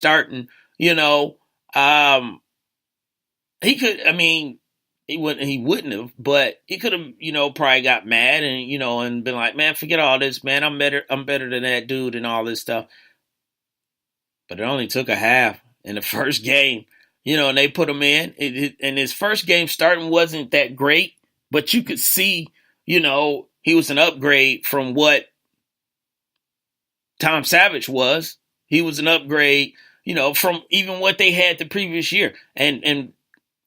starting, you know, he could, I mean, he wouldn't have, but he could have, probably got mad and, and been like, man, forget all this, man. I'm better than that dude and all this stuff. But it only took a half in the first game, and they put him in. And his first game starting wasn't that great, but you could see, he was an upgrade from what Tom Savage was. He was an upgrade, from even what they had the previous year. And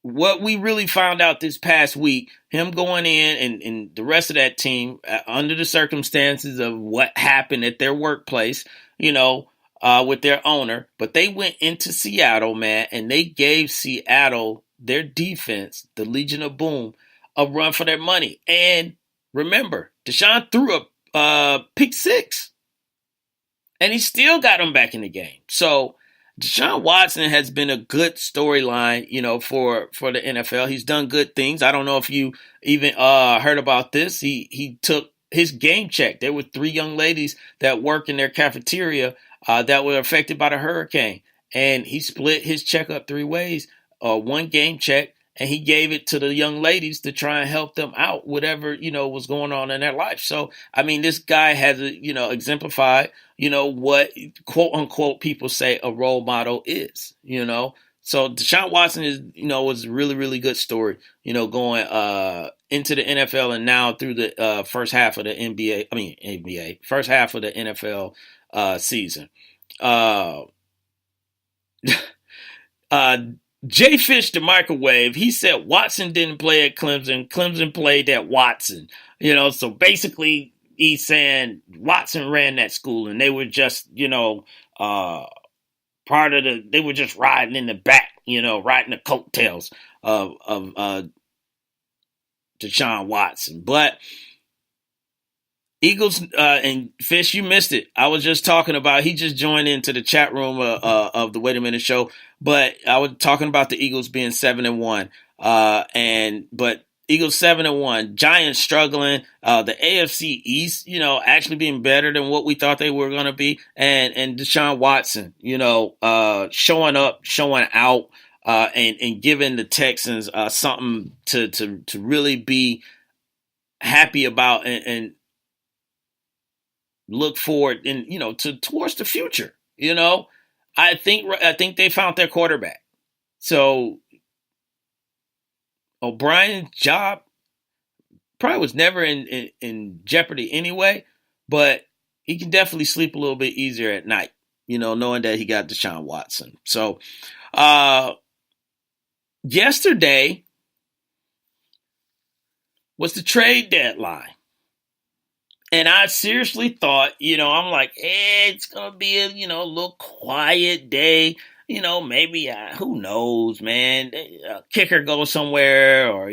what we really found out this past week, him going in and the rest of that team, under the circumstances of what happened at their workplace, with their owner, but they went into Seattle, man, and they gave Seattle, their defense, the Legion of Boom, a run for their money. And remember, Deshaun threw a pick six, and he still got them back in the game. So Deshaun Watson has been a good storyline, for the NFL. He's done good things. I don't know if you even heard about this. He took his game check. There were 3 young ladies that work in their cafeteria that were affected by the hurricane, and he split his check up 3 ways. One game check, and he gave it to the young ladies to try and help them out, whatever, was going on in their life. So, I mean, this guy has, exemplified, what quote unquote people say a role model is, So Deshaun Watson is, was a really, really good story, going into the NFL and now through the first half of the NBA, first half of the NFL season. Jay Fish, the microwave, he said Watson didn't play at Clemson. Clemson played at Watson. So basically he's saying Watson ran that school and they were just, they were just riding in the back, riding the coattails of Deshaun Watson. But Eagles and Fish, you missed it. I was just talking about, he just joined into the chat room of the Wait a Minute show, but I was talking about the Eagles being 7-1. But Eagles 7-1, Giants struggling, the AFC East, actually being better than what we thought they were going to be, and Deshaun Watson, showing up, showing out, and giving the Texans something to really be happy about and look forward and towards the future. I think they found their quarterback. So O'Brien's job probably was never in jeopardy anyway, but he can definitely sleep a little bit easier at night, knowing that he got Deshaun Watson. So yesterday was the trade deadline. And I seriously thought, I'm like, it's going to be a, little quiet day. Maybe, who knows, man, a kicker goes somewhere or,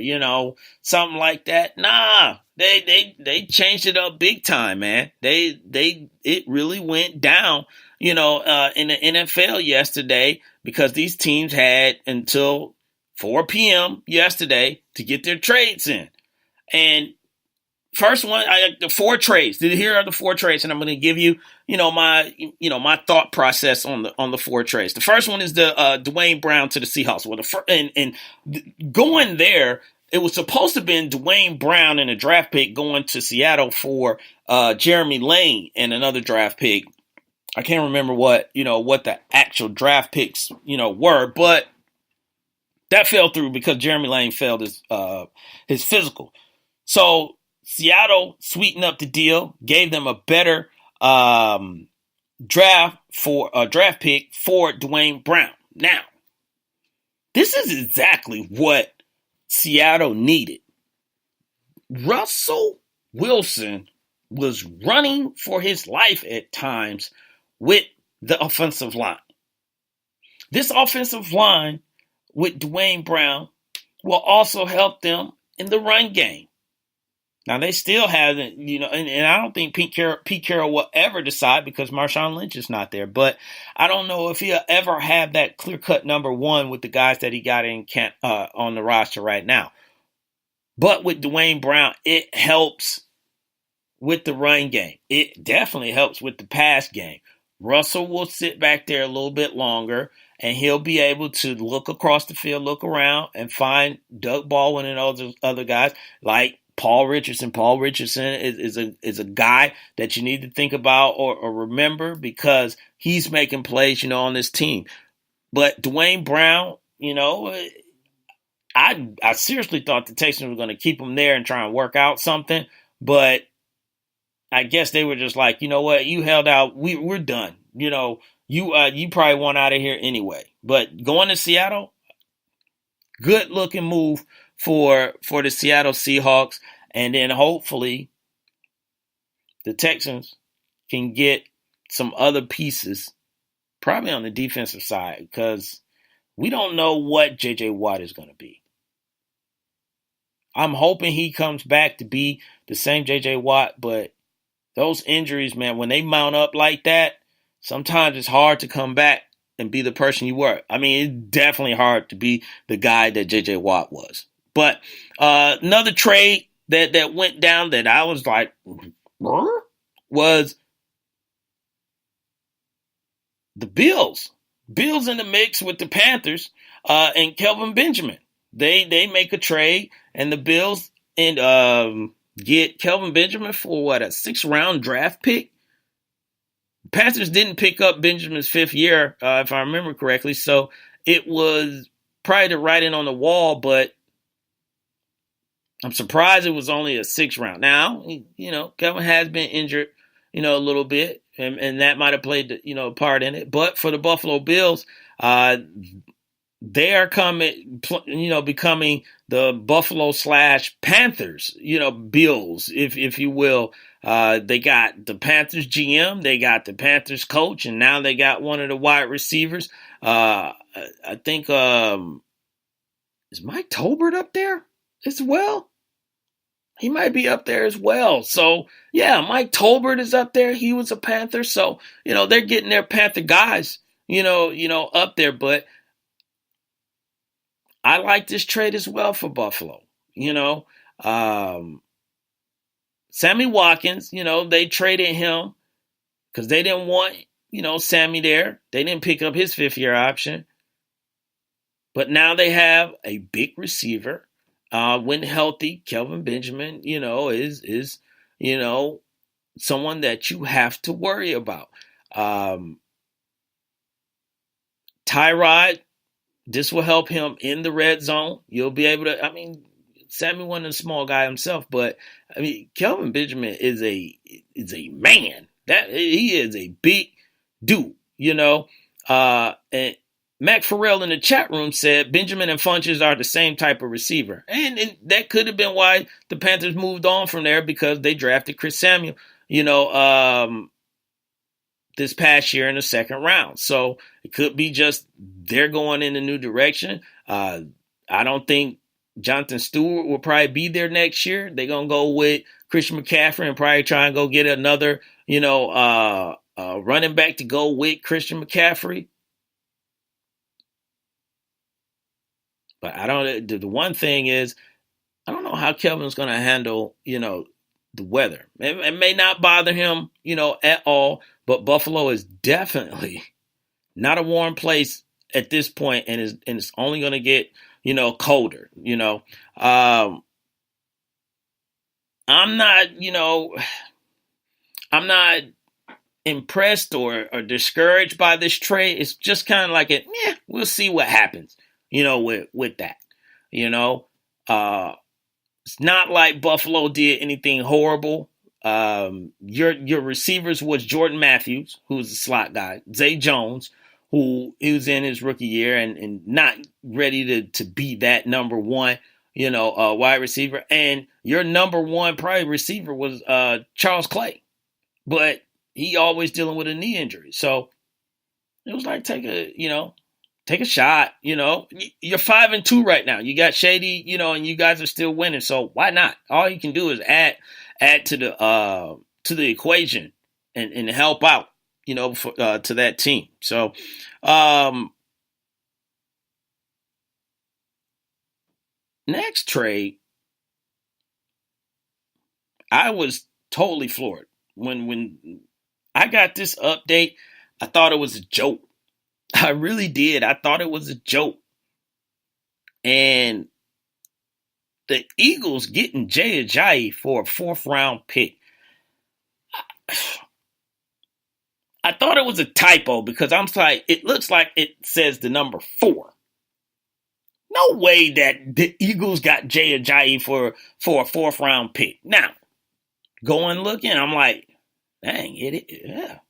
something like that. Nah, they changed it up big time, man. It really went down, in the NFL yesterday because these teams had until 4 p.m. yesterday to get their trades in. And first one, the 4 trades. Here are the 4 trades, and I'm going to give you, my thought process on the 4 trades. The first one is the Dwayne Brown to the Seahawks. Well, going there, it was supposed to have been Dwayne Brown and a draft pick going to Seattle for Jeremy Lane and another draft pick. I can't remember what the actual draft picks were, but that fell through because Jeremy Lane failed his physical. So Seattle sweetened up the deal, gave them a better draft pick for Dwayne Brown. Now, this is exactly what Seattle needed. Russell Wilson was running for his life at times with the offensive line. This offensive line with Dwayne Brown will also help them in the run game. Now, they still haven't, and I don't think Pete Carroll will ever decide because Marshawn Lynch is not there. But I don't know if he'll ever have that clear-cut number 1 with the guys that he got on the roster right now. But with Dwayne Brown, it helps with the run game. It definitely helps with the pass game. Russell will sit back there a little bit longer, and he'll be able to look across the field, look around, and find Doug Baldwin and all those other guys like Paul Richardson. Paul Richardson is a guy that you need to think about or remember because he's making plays, on this team. But Dwayne Brown, I seriously thought the Texans were going to keep him there and try and work out something, but I guess they were just like, you know what, you held out, we're done. You probably want out of here anyway. But going to Seattle, good looking move for the Seattle Seahawks, and then hopefully the Texans can get some other pieces, probably on the defensive side, because we don't know what J.J. Watt is going to be. I'm hoping he comes back to be the same J.J. Watt, but those injuries, man, when they mount up like that, sometimes it's hard to come back and be the person you were. I mean, it's definitely hard to be the guy that J.J. Watt was. But another trade that went down that I was like, was the Bills. Bills in the mix with the Panthers and Kelvin Benjamin. They make a trade, and the Bills get Kelvin Benjamin for a 6th-round draft pick. Panthers didn't pick up Benjamin's 5th year, if I remember correctly, so it was probably the writing on the wall, but I'm surprised it was only a 6th round. Now, Kelvin has been injured, a little bit, and that might have played, a part in it. But for the Buffalo Bills, they are becoming the Buffalo/Panthers, Bills, if you will. They got the Panthers GM, they got the Panthers coach, and now they got one of the wide receivers. I think is Mike Tolbert up there as well? He might be up there as well. So, yeah, Mike Tolbert is up there. He was a Panther. So, they're getting their Panther guys, up there. But I like this trade as well for Buffalo. Sammy Watkins, they traded him because they didn't want, Sammy there. They didn't pick up his 5th-year option. But now they have a big receiver. When healthy, Kelvin Benjamin, is someone that you have to worry about. Tyrod, this will help him in the red zone. You'll be able to, Sammy wasn't a small guy himself, but Kelvin Benjamin is a man. That he is a big dude, and Mac Farrell in the chat room said Benjamin and Funches are the same type of receiver. And that could have been why the Panthers moved on from there, because they drafted Chris Samuel, this past year in the 2nd round. So it could be just they're going in a new direction. I don't think Jonathan Stewart will probably be there next year. They're going to go with Christian McCaffrey and probably try and go get another, running back to go with Christian McCaffrey. But I don't. The one thing is, I don't know how Kelvin's going to handle, the weather. It may not bother him, at all. But Buffalo is definitely not a warm place at this point, and it's only going to get, colder. I'm not, I'm not impressed or discouraged by this trade. It's just kind of like we'll see what happens. With that, it's not like Buffalo did anything horrible. Your receivers was Jordan Matthews, who's a slot guy, Zay Jones, who he was in his rookie year and not ready to be that number one, wide receiver. And your number one probably receiver was Charles Clay, but he always dealing with a knee injury. So it was like take a shot, You're 5-2 right now. You got Shady, and you guys are still winning. So why not? All you can do is add to the equation and help out, to that team. So next trade, I was totally floored when I got this update. I thought it was a joke. I really did. I thought it was a joke. And the Eagles getting Jay Ajayi for a 4th-round pick. I thought it was a typo because I'm like, it looks like it says the number 4. No way that the Eagles got Jay Ajayi for a 4th-round pick. Now, going looking, I'm like, dang,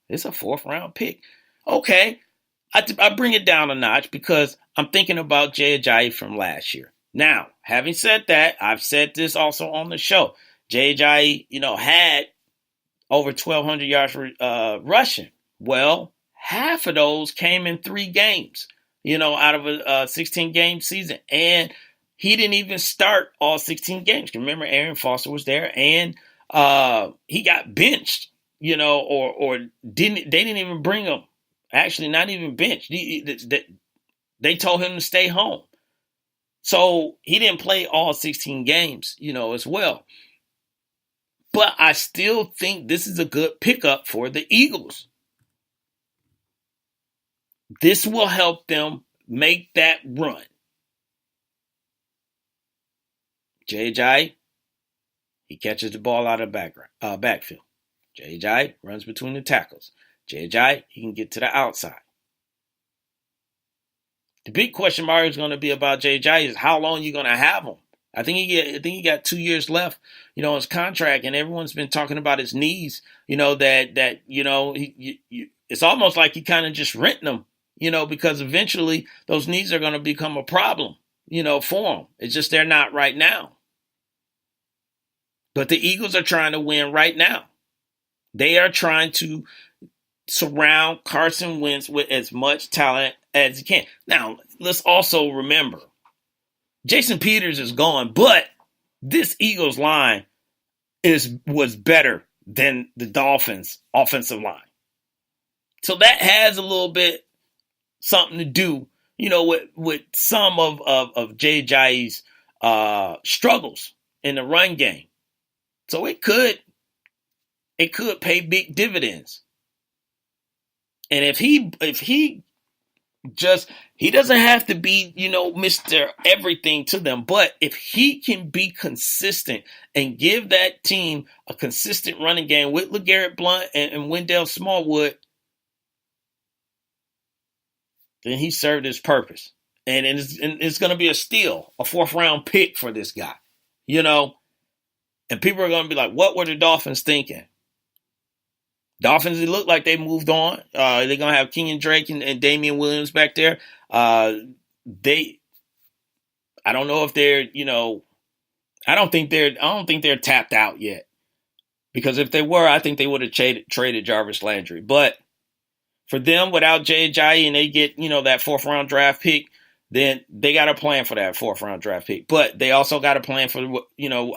it's a 4th-round pick. Okay, I bring it down a notch because I'm thinking about Jay Ajayi from last year. Now, having said that, I've said this also on the show. Jay Ajayi, had over 1,200 yards rushing. Well, half of those came in 3 games, out of a 16-game season. And he didn't even start all 16 games. Remember, Aaron Foster was there, and he got benched, or they didn't even bring him. Actually, not even benched. They told him to stay home. So he didn't play all 16 games, as well. But I still think this is a good pickup for the Eagles. This will help them make that run. Jay Ajayi, he catches the ball out of the backfield. Jay Ajayi runs between the tackles. Jay Ajayi, he can get to the outside. The big question mark is going to be about Jay Ajayi is how long you're going to have him. I think he got 2 years left, his contract, and everyone's been talking about his knees. It's almost like he kind of just renting them, because eventually those knees are going to become a problem, for him. It's just they're not right now. But the Eagles are trying to win right now. They are trying to surround Carson Wentz with as much talent as he can. Now, let's also remember, Jason Peters is gone, but this Eagles line was better than the Dolphins' offensive line. So that has a little bit something to do, with some of Jay Ajayi's struggles in the run game. So it could pay big dividends. And if he doesn't have to be, Mr. Everything to them, but if he can be consistent and give that team a consistent running game with LeGarrette Blount and Wendell Smallwood, then he served his purpose. And it's going to be a steal, a 4th-round pick for this guy, And people are going to be like, what were the Dolphins thinking? Dolphins, it looked like they moved on. They're going to have Kenyon Drake and Damian Williams back there. I don't know if they're, I don't think they're tapped out yet. Because if they were, I think they would have traded Jarvis Landry. But for them, without Jay Ajayi and they get, that 4th-round draft pick, then they got a plan for that 4th-round draft pick. But they also got a plan for,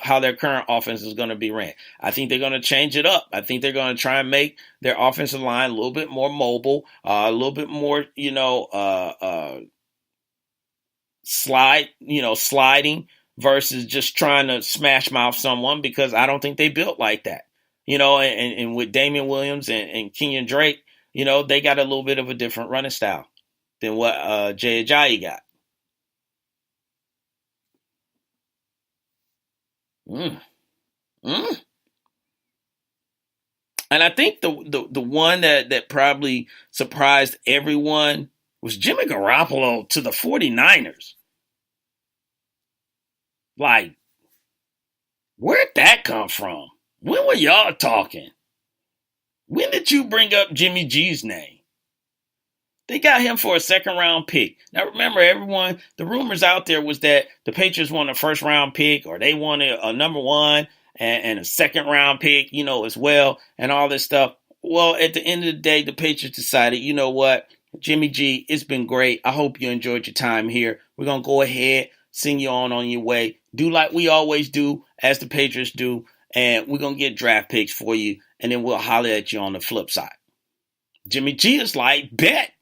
how their current offense is going to be ran. I think they're going to change it up. I think they're going to try and make their offensive line a little bit more mobile, a little bit more, sliding versus just trying to smash mouth someone, because I don't think they built like that. And with Damian Williams and Kenyon Drake, they got a little bit of a different running style than what Jay Ajayi got. And I think the one that probably surprised everyone was Jimmy Garoppolo to the 49ers. Like, where'd that come from? When were y'all talking? When did you bring up Jimmy G's name? They got him for a 2nd-round pick. Now, remember, everyone, the rumors out there was that the Patriots wanted a 1st-round pick, or they wanted a number 1 and a 2nd-round pick, as well, and all this stuff. Well, at the end of the day, the Patriots decided, you know what, Jimmy G, it's been great. I hope you enjoyed your time here. We're going to go ahead, send you on your way. Do like we always do, as the Patriots do, and we're going to get draft picks for you, and then we'll holler at you on the flip side. Jimmy G is like, bet.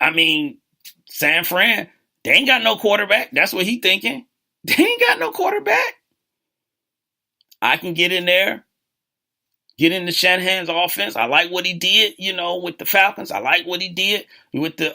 I mean, San Fran, they ain't got no quarterback. That's what he thinking. They ain't got no quarterback. I can get in there, get into Shanahan's offense. I like what he did, with the Falcons. I like what he did with the